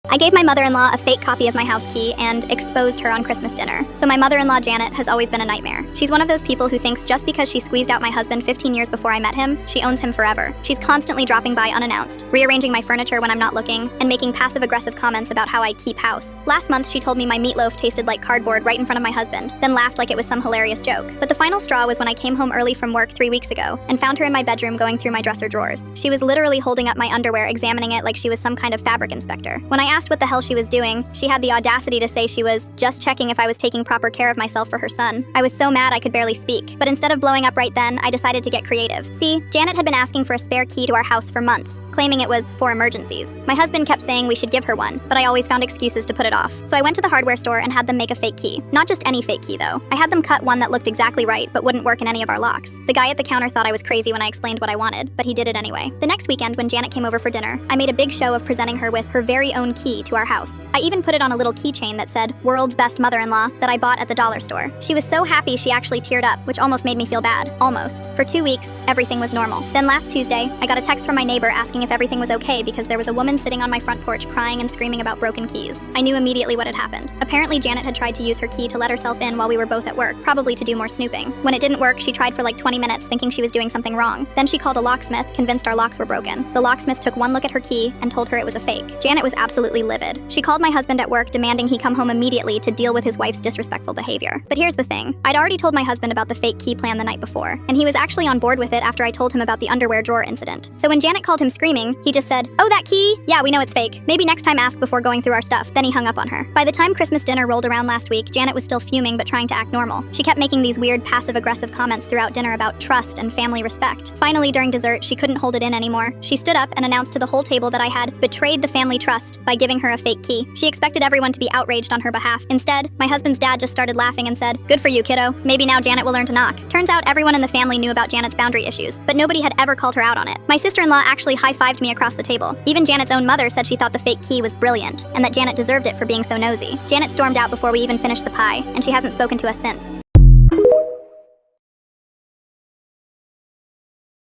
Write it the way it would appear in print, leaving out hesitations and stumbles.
I gave my mother-in-law a fake copy of my house key and exposed her on Christmas dinner. So my mother-in-law Janet has always been a nightmare. She's one of those people who thinks just because she squeezed out my husband 15 years before I met him, she owns him forever. She's constantly dropping by unannounced, rearranging my furniture when I'm not looking, and making passive-aggressive comments about how I keep house. Last month, she told me my meatloaf tasted like cardboard right in front of my husband, then laughed like it was some hilarious joke. But the final straw was when I came home early from work 3 weeks ago and found her in my bedroom going through my dresser drawers. She was literally holding up my underwear, examining it like she was some kind of fabric inspector. When I asked what the hell she was doing, she had the audacity to say she was just checking if I was taking proper care of myself for her son. I was so mad I could barely speak, but instead of blowing up right then, I decided to get creative. See, Janet had been asking for a spare key to our house for months, claiming it was for emergencies. My husband kept saying we should give her one, but I always found excuses to put it off. So I went to the hardware store and had them make a fake key. Not just any fake key though. I had them cut one that looked exactly right, but wouldn't work in any of our locks. The guy at the counter thought I was crazy when I explained what I wanted, but he did it anyway. The next weekend when Janet came over for dinner, I made a big show of presenting her with her very own key to our house. I even put it on a little keychain that said, "World's Best Mother-in-Law," that I bought at the dollar store. She was so happy she actually teared up, which almost made me feel bad. Almost. For 2 weeks, everything was normal. Then last Tuesday, I got a text from my neighbor asking if everything was okay because there was a woman sitting on my front porch crying and screaming about broken keys. I knew immediately what had happened. Apparently Janet had tried to use her key to let herself in while we were both at work, probably to do more snooping. When it didn't work, she tried for like 20 minutes thinking she was doing something wrong. Then she called a locksmith, convinced our locks were broken. The locksmith took one look at her key and told her it was a fake. Janet was absolutely livid. She called my husband at work demanding he come home immediately to deal with his wife's disrespectful behavior. But here's the thing. I'd already told my husband about the fake key plan the night before, and he was actually on board with it after I told him about the underwear drawer incident. So when Janet called him screaming, he just said, "Oh, that key? Yeah, we know it's fake. Maybe next time ask before going through our stuff." Then he hung up on her. By the time Christmas dinner rolled around last week, Janet was still fuming but trying to act normal. She kept making these weird passive-aggressive comments throughout dinner about trust and family respect. Finally, during dessert, she couldn't hold it in anymore. She stood up and announced to the whole table that I had betrayed the family trust by giving her a fake key. She expected everyone to be outraged on her behalf. Instead, my husband's dad just started laughing and said, "Good for you, kiddo. Maybe now Janet will learn to knock." Turns out everyone in the family knew about Janet's boundary issues, but nobody had ever called her out on it. My sister-in-law actually high-fived me across the table. Even Janet's own mother said she thought the fake key was brilliant, and that Janet deserved it for being so nosy. Janet stormed out before we even finished the pie, and she hasn't spoken to us since.